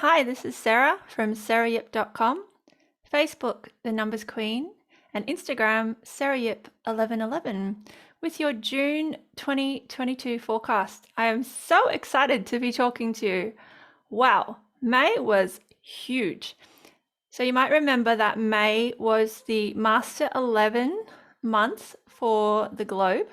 Hi, this is Sarah from sarayip.com, Facebook, The Numbers Queen, and Instagram, sarayip1111, with your June 2022 forecast. I am so excited to be talking to you. Wow, May was huge. So you might remember that May was the Master 11 month for the globe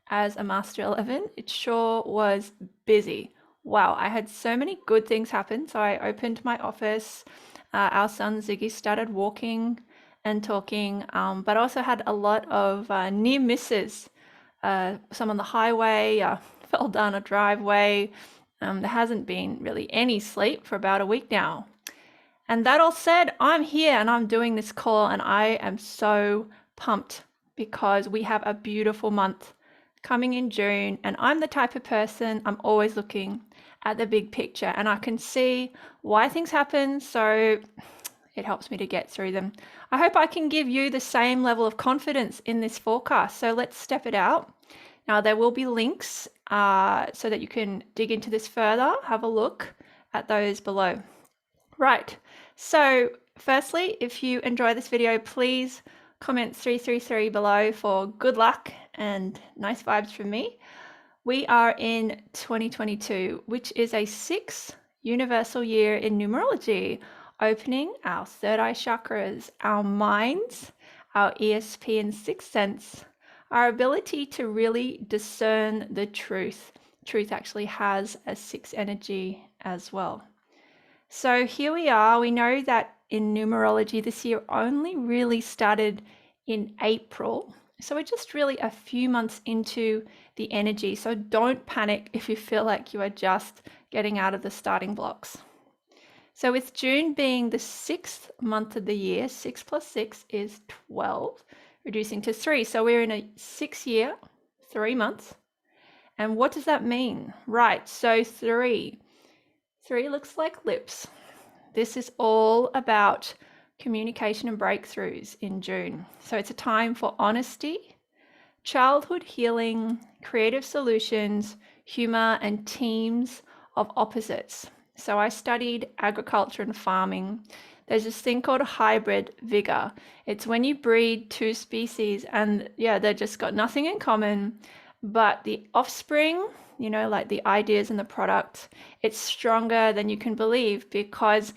as a Master 11. It sure was busy. Wow, I had so many good things happen. So I opened my office. Our son Ziggy started walking and talking, but also had a lot of near misses. Some on the highway, fell down a driveway. There hasn't been really any sleep for about a week now. And that all said, I'm here and I'm doing this call, and I am so pumped because we have a beautiful month coming in June, and I'm the type of person, I'm always looking at the big picture, and I can see why things happen, so it helps me to get through them. I hope I can give you the same level of confidence in this forecast, so let's step it out. Now there will be links so that you can dig into this further. Have a look at those below. Right, so firstly, if you enjoy this video, please comment 333 below for good luck and nice vibes from me. We are in 2022, which is a 6th universal year in numerology, opening our third eye chakras, our minds, our ESP and sixth sense, our ability to really discern the truth. Truth actually has a 6 energy as well. So here we are. We know that in numerology this year only really started in April. So we're just really a few months into the energy. So don't panic if you feel like you are just getting out of the starting blocks. So with June being the 6th month of the year, 6 plus 6 is 12, reducing to 3. So we're in a 6 year, 3 months. And what does that mean? Right, so 3. 3 looks like lips. This is all about communication and breakthroughs in June. So it's a time for honesty, childhood healing, creative solutions, humor, and teams of opposites. So I studied agriculture and farming. There's this thing called a hybrid vigour. It's when you breed two species and they've just got nothing in common, but the offspring, like the ideas and the product, it's stronger than you can believe because,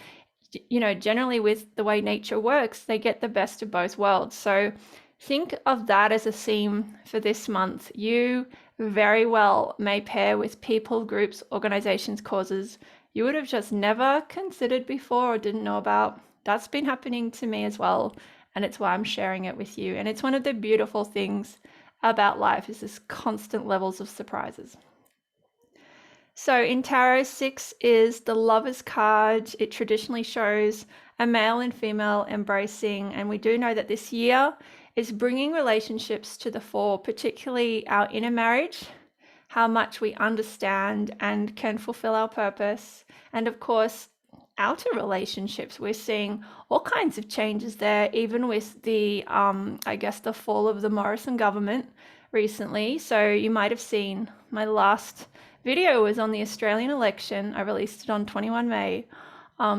generally with the way nature works, they get the best of both worlds. So think of that as a theme for this month. You very well may pair with people, groups, organizations, causes you would have just never considered before or didn't know about. That's been happening to me as well, and it's why I'm sharing it with you. And it's one of the beautiful things about life is this constant levels of surprises. So in Tarot, 6 is the Lover's card. It traditionally shows a male and female embracing, and we do know that this year is bringing relationships to the fore, particularly our inner marriage, how much we understand and can fulfill our purpose, and of course, outer relationships. We're seeing all kinds of changes there, even with the, the fall of the Morrison government recently. So you might have seen my last video was on the Australian election. I released it on 21 May.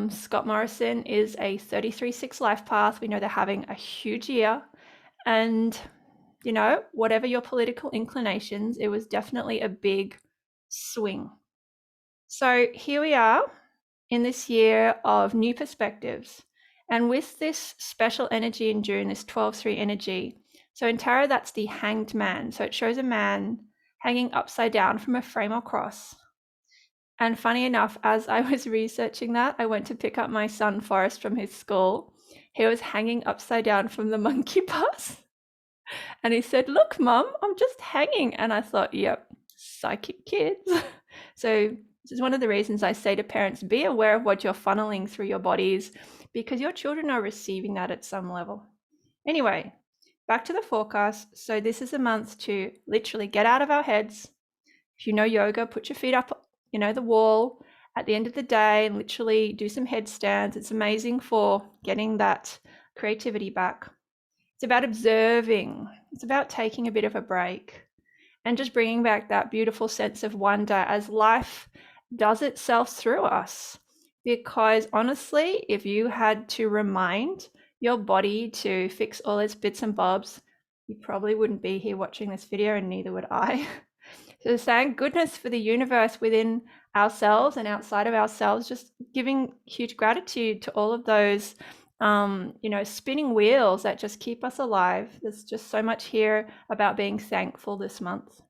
Scott Morrison is a 33-6 life path. We know they're having a huge year. And, whatever your political inclinations, it was definitely a big swing. So here we are in this year of new perspectives. And with this special energy in June, this 12-3 energy, so in tarot, that's the hanged man. So it shows a man hanging upside down from a frame or cross. And funny enough, as I was researching that, I went to pick up my son Forrest from his school. He was hanging upside down from the monkey bus. And he said, "Look, Mum, I'm just hanging." And I thought, yep, psychic kids. So this is one of the reasons I say to parents, be aware of what you're funneling through your bodies because your children are receiving that at some level. Anyway, back to the forecast. So this is a month to literally get out of our heads. If you know yoga, put your feet up, the wall at the end of the day and literally do some headstands. It's amazing for getting that creativity back. It's about observing. It's about taking a bit of a break and just bringing back that beautiful sense of wonder as life does itself through us. because honestly, if you had to remind your body to fix all its bits and bobs, you probably wouldn't be here watching this video, and neither would I. So thank goodness for the universe within ourselves and outside of ourselves, just giving huge gratitude to all of those spinning wheels that just keep us alive. There's just so much here about being thankful this month.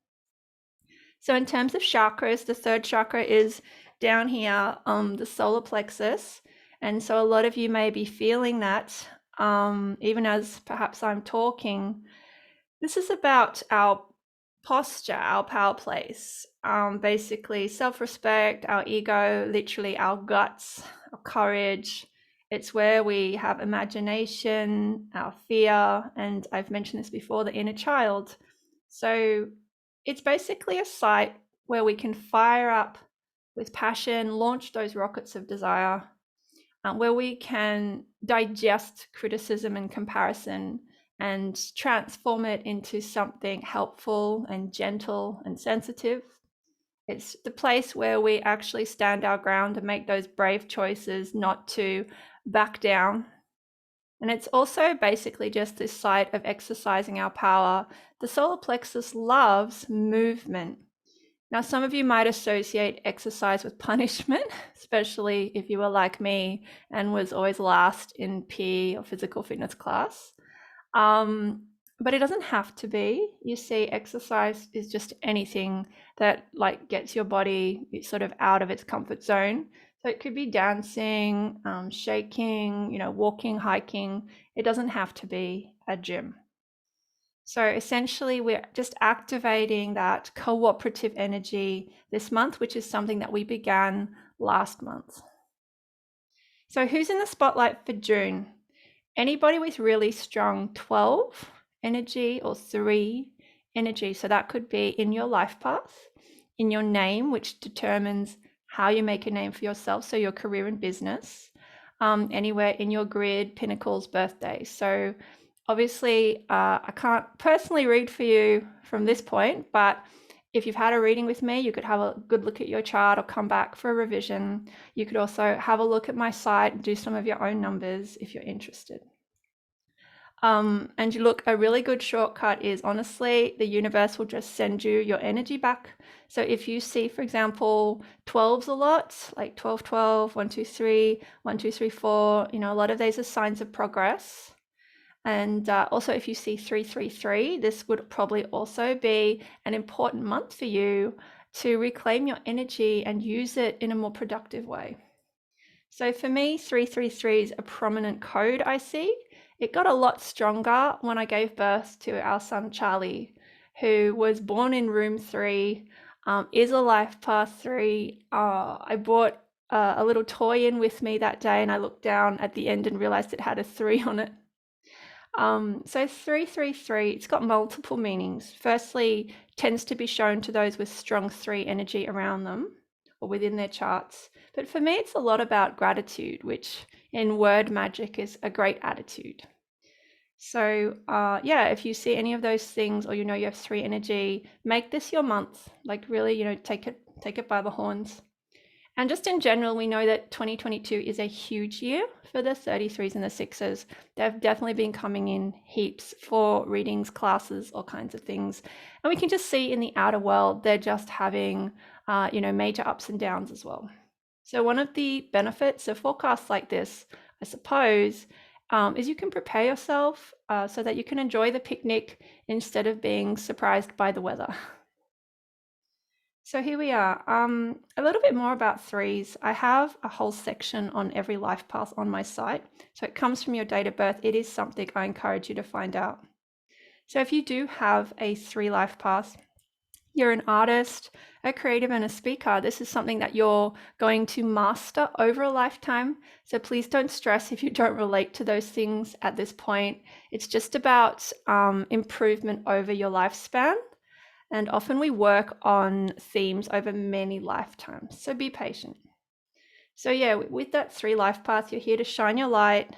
So in terms of chakras, the third chakra is down here, the solar plexus. And so a lot of you may be feeling that, even as perhaps I'm talking. This is about our posture, our power place, basically self-respect, our ego, literally our guts, our courage. It's where we have imagination, our fear, and I've mentioned this before, the inner child. So it's basically a site where we can fire up with passion, launch those rockets of desire, where we can digest criticism and comparison and transform it into something helpful and gentle and sensitive. It's the place where we actually stand our ground and make those brave choices not to back down. And it's also basically just this site of exercising our power. The solar plexus loves movement. Now, some of you might associate exercise with punishment, especially if you were like me and was always last in PE or physical fitness class. But it doesn't have to be. You see, exercise is just anything that gets your body sort of out of its comfort zone. So it could be dancing, shaking, walking, hiking. It doesn't have to be a gym. So essentially, we're just activating that cooperative energy this month, which is something that we began last month. So who's in the spotlight for June? Anybody with really strong 12 energy or 3 energy. So that could be in your life path, in your name, which determines how you make a name for yourself, so your career and business, anywhere in your grid, pinnacles, birthday. So obviously, I can't personally read for you from this point, but if you've had a reading with me, you could have a good look at your chart or come back for a revision. You could also have a look at my site and do some of your own numbers if you're interested. And you look, a really good shortcut is honestly, the universe will just send you your energy back. So if you see, for example, 12s a lot, like 12, 12, 1, 2, 3, 1, 2, 3, 4, a lot of these are signs of progress. And also if you see 3, 3, 3, this would probably also be an important month for you to reclaim your energy and use it in a more productive way. So for me, 333 is a prominent code I see. It got a lot stronger when I gave birth to our son Charlie, who was born in room 3, is a life path 3. I brought a little toy in with me that day, and I looked down at the end and realized it had a 3 on it. So 333, it's got multiple meanings. Firstly, tends to be shown to those with strong 3 energy around them or within their charts. But for me, it's a lot about gratitude, which in word magic is a great attitude. So if you see any of those things, or you have 3 energy, make this your month. Really, take it by the horns. And just in general, we know that 2022 is a huge year for the 33s and the 6s. They've definitely been coming in heaps for readings, classes, all kinds of things. And we can just see in the outer world, they're just having, major ups and downs as well. So one of the benefits of forecasts like this, I suppose, is you can prepare yourself so that you can enjoy the picnic instead of being surprised by the weather. So here we are. A little bit more about 3s. I have a whole section on every life path on my site. So it comes from your date of birth. It is something I encourage you to find out. So if you do have a 3 life path, you're an artist, a creative, and a speaker. This is something that you're going to master over a lifetime. So please don't stress if you don't relate to those things at this point. It's just about improvement over your lifespan. And often we work on themes over many lifetimes. So be patient. So with that 3 life path, you're here to shine your light,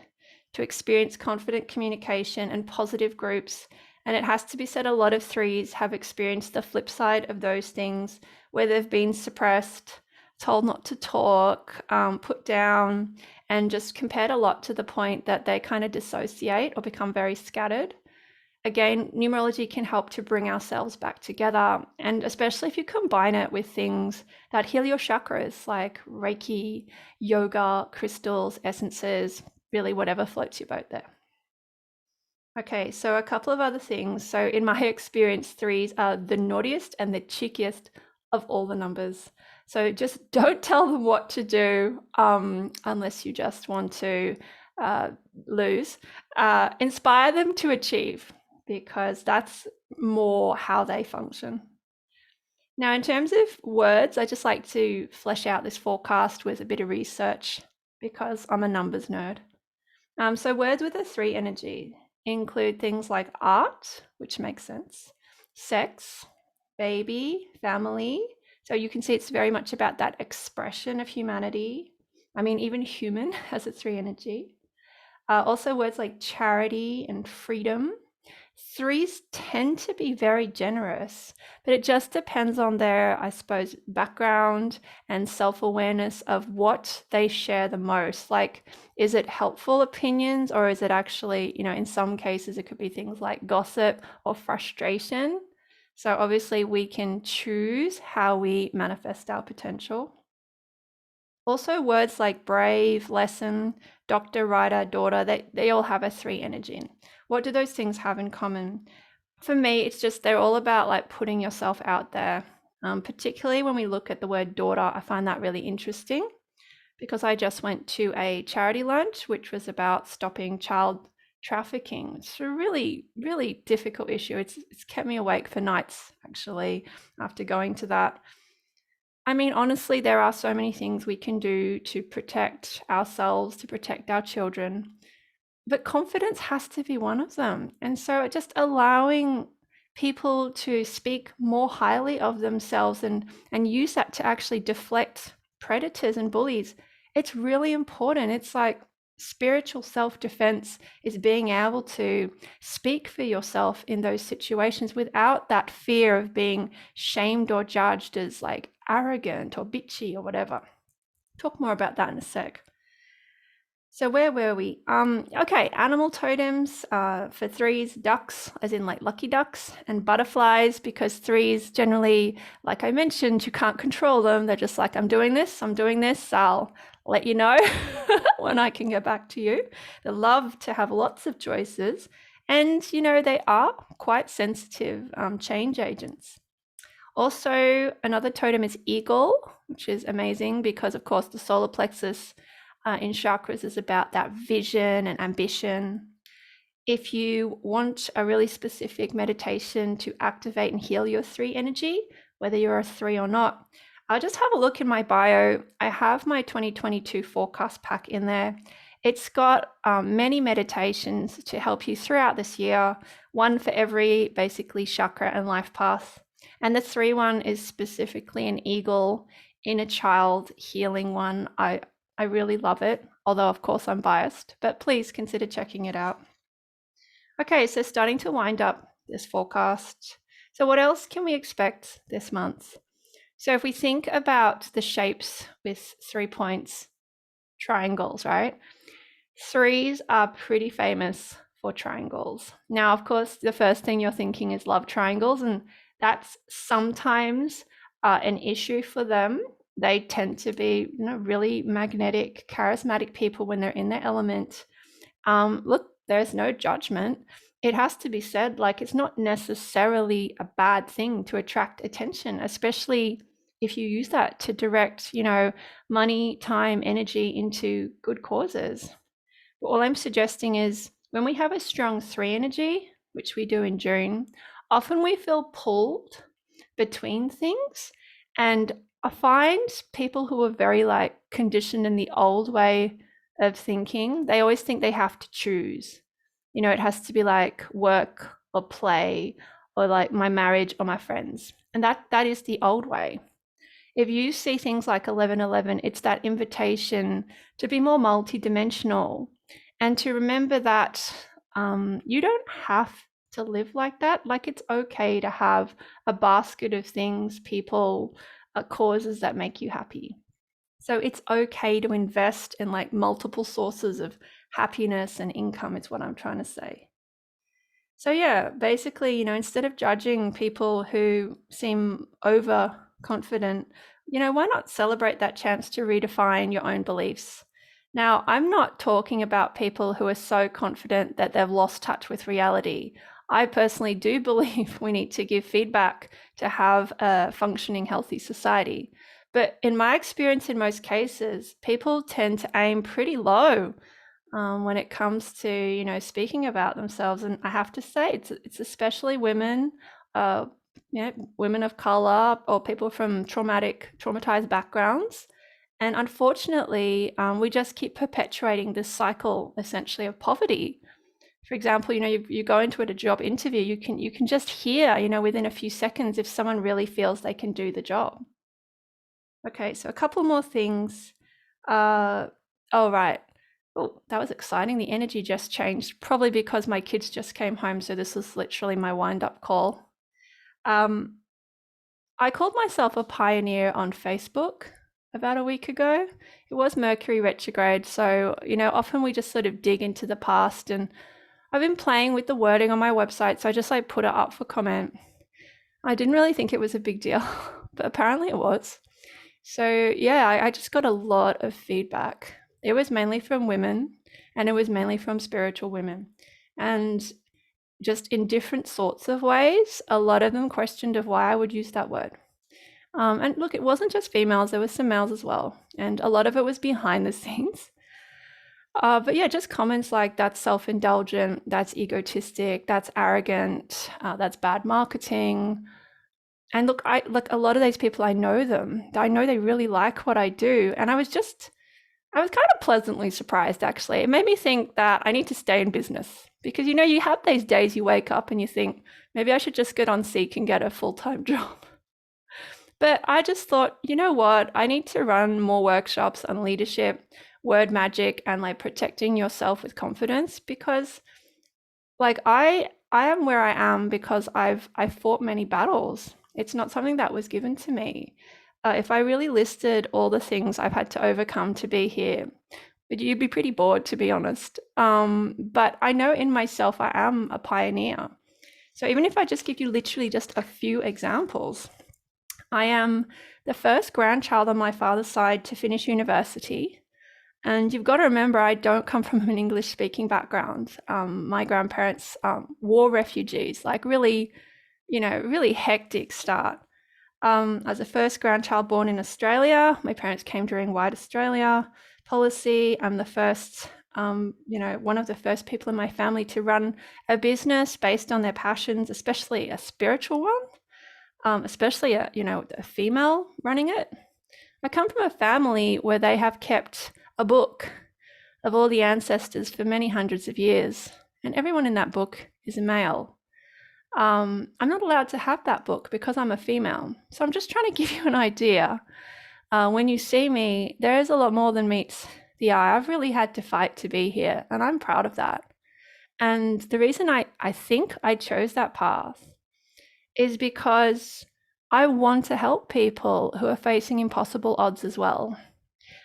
to experience confident communication and positive groups. And it has to be said, a lot of 3s have experienced the flip side of those things, where they've been suppressed, told not to talk, put down, and just compared a lot to the point that they kind of dissociate or become very scattered. Again, numerology can help to bring ourselves back together, and especially if you combine it with things that heal your chakras like Reiki, yoga, crystals, essences, really whatever floats your boat there. Okay, so a couple of other things. So in my experience, threes are the naughtiest and the cheekiest of all the numbers. So just don't tell them what to do unless you just want to lose. Inspire them to achieve, because that's more how they function. Now, in terms of words, I just like to flesh out this forecast with a bit of research because I'm a numbers nerd. So words with a 3 energy include things like art, which makes sense, sex, baby, family. So you can see it's very much about that expression of humanity. I mean, even human has a 3 energy. Also words like charity and freedom. Threes tend to be very generous, but it just depends on their, I suppose, background and self-awareness of what they share the most. Like, is it helpful opinions, or is it actually, in some cases, it could be things like gossip or frustration. So obviously we can choose how we manifest our potential. Also, words like brave, lesson, doctor, writer, daughter, they all have a 3 energy. What do those things have in common? For me, it's just they're all about like putting yourself out there. Particularly when we look at the word daughter, I find that really interesting because I just went to a charity lunch, which was about stopping child trafficking. It's a really, really difficult issue. It's kept me awake for nights, actually, after going to that. I mean, honestly, there are so many things we can do to protect ourselves, to protect our children, but confidence has to be one of them. And so just allowing people to speak more highly of themselves and use that to actually deflect predators and bullies, it's really important. It's like spiritual self-defense is being able to speak for yourself in those situations without that fear of being shamed or judged as like arrogant or bitchy or whatever. Talk more about that in a sec. So where were we? Okay, animal totems for threes, ducks, as in like lucky ducks, and butterflies, because threes generally, like I mentioned, you can't control them. They're just like, I'm doing this, I'll let you know when I can get back to you. They love to have lots of choices, and they are quite sensitive change agents. Also, another totem is eagle, which is amazing because, of course, the solar plexus in chakras is about that vision and ambition. If you want a really specific meditation to activate and heal your 3 energy, whether you're a 3 or not, I'll just have a look in my bio. I have my 2022 forecast pack in there. It's got many meditations to help you throughout this year, one for every basically chakra and life path. And the 3 one is specifically an eagle inner child healing one. I really love it, although of course I'm biased, but please consider checking it out. Okay, so starting to wind up this forecast. So what else can we expect this month? So if we think about the shapes with 3 points, triangles, right? Threes are pretty famous for triangles. Now, of course, the first thing you're thinking is love triangles, and that's sometimes an issue for them. They tend to be, really magnetic, charismatic people when they're in their element. Look, there's no judgment. It has to be said, like, it's not necessarily a bad thing to attract attention, especially if you use that to direct, money, time, energy into good causes. But all I'm suggesting is when we have a strong 3 energy, which we do in June, often we feel pulled between things. And I find people who are very like conditioned in the old way of thinking, they always think they have to choose. It has to be like work or play or like my marriage or my friends. And that is the old way. If you see things like 1111, it's that invitation to be more multidimensional and to remember that you don't have to live like that. Like, it's okay to have a basket of things, people, causes that make you happy. So it's okay to invest in like multiple sources of happiness and income is what I'm trying to say. So yeah, basically, instead of judging people who seem overconfident, why not celebrate that chance to redefine your own beliefs? Now, I'm not talking about people who are so confident that they've lost touch with reality. I personally do believe we need to give feedback to have a functioning, healthy society. But in my experience, in most cases, people tend to aim pretty low when it comes to speaking about themselves. And I have to say, it's especially women, uh, women of color or people from traumatized backgrounds. And unfortunately, we just keep perpetuating this cycle, essentially, of poverty. For example, you go into a job interview, you can just hear, within a few seconds if someone really feels they can do the job. Okay, so a couple more things. Oh, right. Oh, that was exciting. The energy just changed, probably because my kids just came home. So this was literally my wind-up call. I called myself a pioneer on Facebook about a week ago. It was Mercury retrograde. So, often we just sort of dig into the past, and I've been playing with the wording on my website. So I just put it up for comment. I didn't really think it was a big deal, but apparently it was. So yeah, I just got a lot of feedback. It was mainly from women, and it was mainly from spiritual women. And just in different sorts of ways, a lot of them questioned of why I would use that word. And look, it wasn't just females, there were some males as well. And a lot of it was behind the scenes. But yeah, just comments like that's self-indulgent, that's egotistic, that's arrogant, that's bad marketing. And look, a lot of these people, I know them. I know they really like what I do. And I was kind of pleasantly surprised, actually. It made me think that I need to stay in business because, you have these days you wake up and you think, maybe I should just get on Seek and get a full-time job. But I just thought, you know what? I need to run more workshops on leadership, word magic, and protecting yourself with confidence because I am where I am because I've fought many battles. It's not something that was given to me. If I really listed all the things I've had to overcome to be here, you'd be pretty bored, to be honest. But I know in myself I am a pioneer. So even if I just give you literally just a few examples, I am the first grandchild on my father's side to finish university. And you've got to remember, I don't come from an English-speaking background. My grandparents, war refugees, really, really hectic start. As a first grandchild born in Australia, my parents came during White Australia policy. I'm the first, one of the first people in my family to run a business based on their passions, especially a spiritual one, especially a female running it. I come from a family where they have kept a book of all the ancestors for many hundreds of years, and everyone in that book is a male. I'm not allowed to have that book because I'm a female. So I'm just trying to give you an idea. When you see me, there is a lot more than meets the eye. I've really had to fight to be here, and I'm proud of that. And the reason I think I chose that path is because I want to help people who are facing impossible odds as well.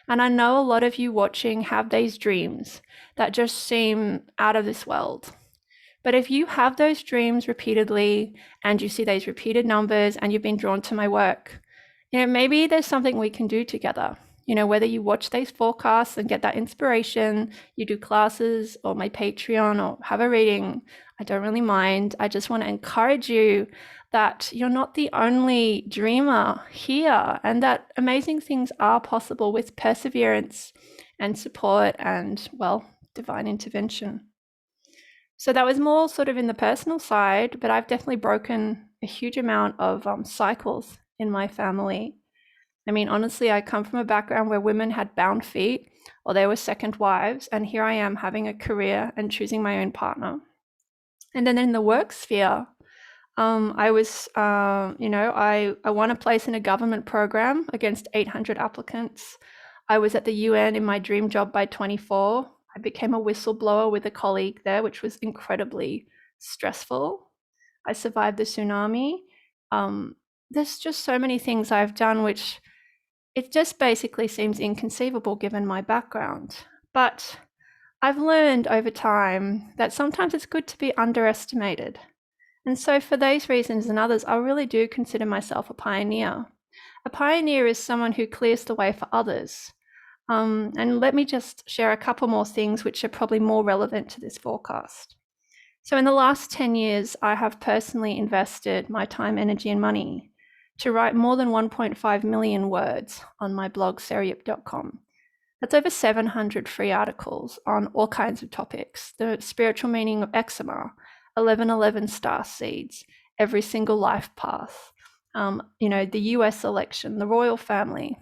And I know a lot of you watching have these dreams that just seem out of this world. But if you have those dreams repeatedly and you see those repeated numbers and you've been drawn to my work, maybe there's something we can do together. Whether you watch these forecasts and get that inspiration, you do classes or my Patreon or have a reading, I don't really mind. I just want to encourage you that you're not the only dreamer here and that amazing things are possible with perseverance and support and, well, divine intervention. So that was more sort of in the personal side, but I've definitely broken a huge amount of cycles in my family. I mean, honestly, I come from a background where women had bound feet or they were second wives, and here I am having a career and choosing my own partner. And then in the work sphere, I was, I won a place in a government program against 800 applicants. I was at the UN in my dream job by 24. I became a whistleblower with a colleague there, which was incredibly stressful. I survived the tsunami. There's just so many things I've done, which it just basically seems inconceivable given my background. But I've learned over time that sometimes it's good to be underestimated. And so for these reasons and others, I really do consider myself a pioneer. A pioneer is someone who clears the way for others. And let me just share a couple more things which are probably more relevant to this forecast. So in the last 10 years, I have personally invested my time, energy, and money to write more than 1.5 million words on my blog, saryip.com. That's over 700 free articles on all kinds of topics: the spiritual meaning of eczema, 1111 star seeds, every single life path, the US election, the royal family.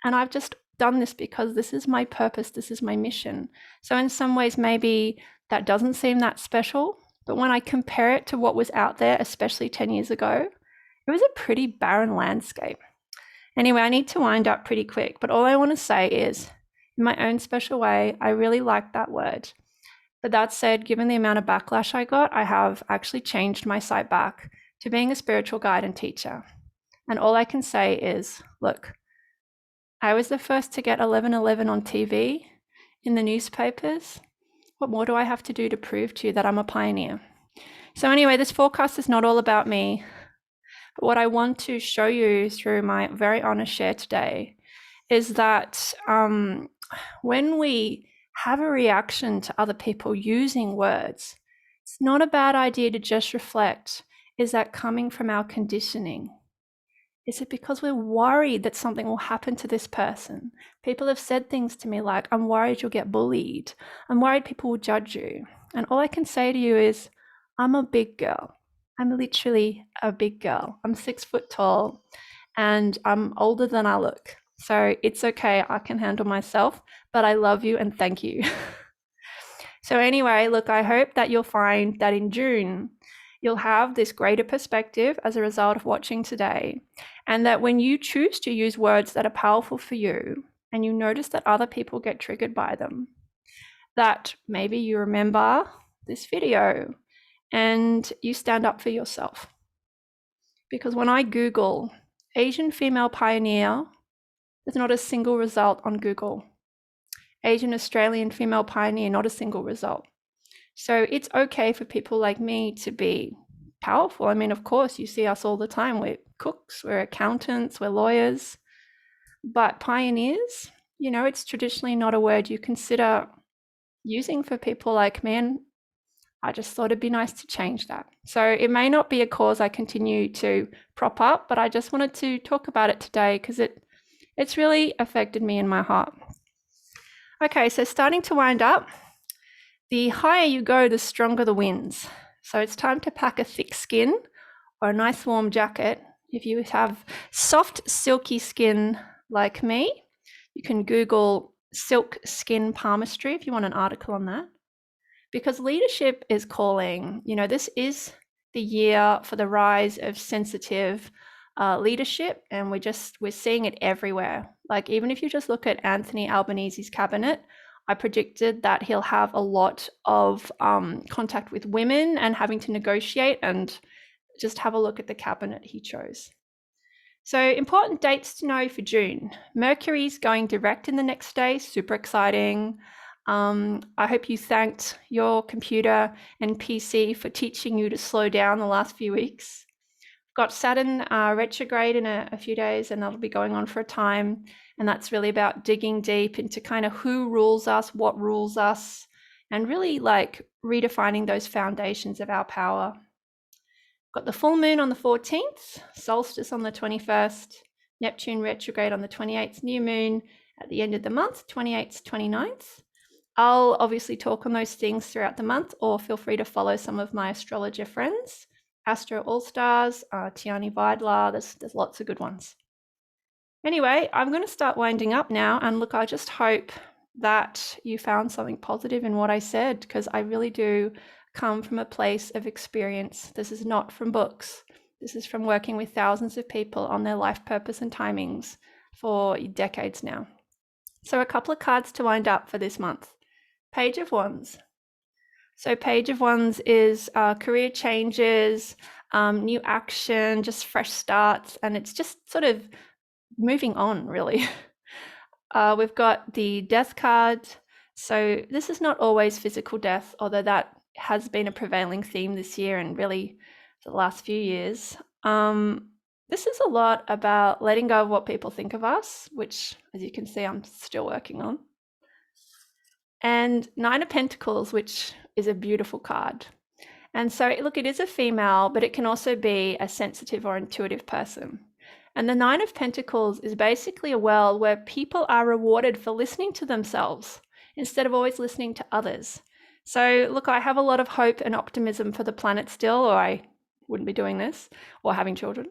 And I've just done this because this is my purpose, this is my mission. So in some ways, maybe that doesn't seem that special, but when I compare it to what was out there, especially 10 years ago, it was a pretty barren landscape. Anyway, I need to wind up pretty quick, but all I want to say is, in my own special way, I really like that word. But that said, given the amount of backlash I got, I have actually changed my site back to being a spiritual guide and teacher. And all I can say is, look, I was the first to get 1111 on TV, in the newspapers. What more do I have to do to prove to you that I'm a pioneer? So anyway, this forecast is not all about me. But what I want to show you through my very honest share today is that when we have a reaction to other people using words, it's not a bad idea to just reflect, is that coming from our conditioning? Is it because we're worried that something will happen to this person? People have said things to me like, I'm worried you'll get bullied. I'm worried people will judge you. And all I can say to you is, I'm a big girl. I'm literally a big girl. I'm 6 foot tall and I'm older than I look. So it's okay, I can handle myself, but I love you and thank you. So anyway, look, I hope that you'll find that in June, you'll have this greater perspective as a result of watching today. And that when you choose to use words that are powerful for you, and you notice that other people get triggered by them, that maybe you remember this video and you stand up for yourself. Because when I Google Asian female pioneer, there's not a single result on Google. Asian Australian female pioneer, not a single result. So it's okay for people like me to be powerful. I mean, of course, you see us all the time. We're cooks, we're accountants, we're lawyers. But pioneers, it's traditionally not a word you consider using for people like me. And I just thought it'd be nice to change that. So it may not be a cause I continue to prop up, but I just wanted to talk about it today because it's really affected me in my heart. Okay, so starting to wind up, the higher you go, the stronger the winds. So it's time to pack a thick skin or a nice warm jacket. If you have soft, silky skin like me, you can Google silk skin palmistry if you want an article on that. Because leadership is calling. This is the year for the rise of sensitive leadership, and we're seeing it everywhere. Like, even if you just look at Anthony Albanese's cabinet, I predicted that he'll have a lot of contact with women and having to negotiate, and just have a look at the cabinet he chose. So important dates to know for June. Mercury's going direct in the next day, super exciting. I hope you thanked your computer and PC for teaching you to slow down the last few weeks. Got Saturn retrograde in a few days, and that'll be going on for a time. And that's really about digging deep into kind of who rules us, what rules us, and really like redefining those foundations of our power. Got the full moon on the 14th, solstice on the 21st, Neptune retrograde on the 28th, new moon at the end of the month, 28th to 29th. I'll obviously talk on those things throughout the month, or feel free to follow some of my astrologer friends, Astro All-Stars, Tiani Vidlar, there's lots of good ones. Anyway, I'm going to start winding up now, and look, I just hope that you found something positive in what I said, because I really do come from a place of experience. This is not from books. This is from working with thousands of people on their life purpose and timings for decades now. So a couple of cards to wind up for this month. Page of Wands. So Page of Wands is career changes, new action, just fresh starts, and it's just sort of moving on, really. We've got the death card. So this is not always physical death, although that has been a prevailing theme this year and really for the last few years. This is a lot about letting go of what people think of us, which, as you can see, I'm still working on. And Nine of Pentacles, which is a beautiful card. And so, look, it is a female, but it can also be a sensitive or intuitive person. And the Nine of Pentacles is basically a world where people are rewarded for listening to themselves instead of always listening to others. So, look, I have a lot of hope and optimism for the planet still, or I wouldn't be doing this or having children.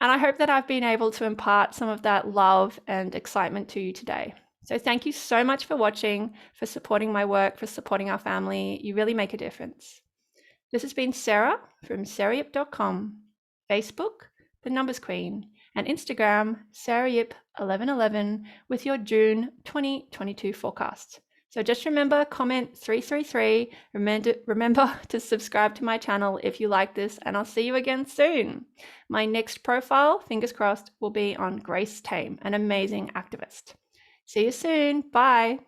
And I hope that I've been able to impart some of that love and excitement to you today. So thank you so much for watching, for supporting my work, for supporting our family. You really make a difference. This has been Sarah from sarayip.com, Facebook, The Numbers Queen, and Instagram, sarayip1111, with your June 2022 forecast. So just remember, comment 333. Remember to subscribe to my channel if you like this, and I'll see you again soon. My next profile, fingers crossed, will be on Grace Tame, an amazing activist. See you soon. Bye.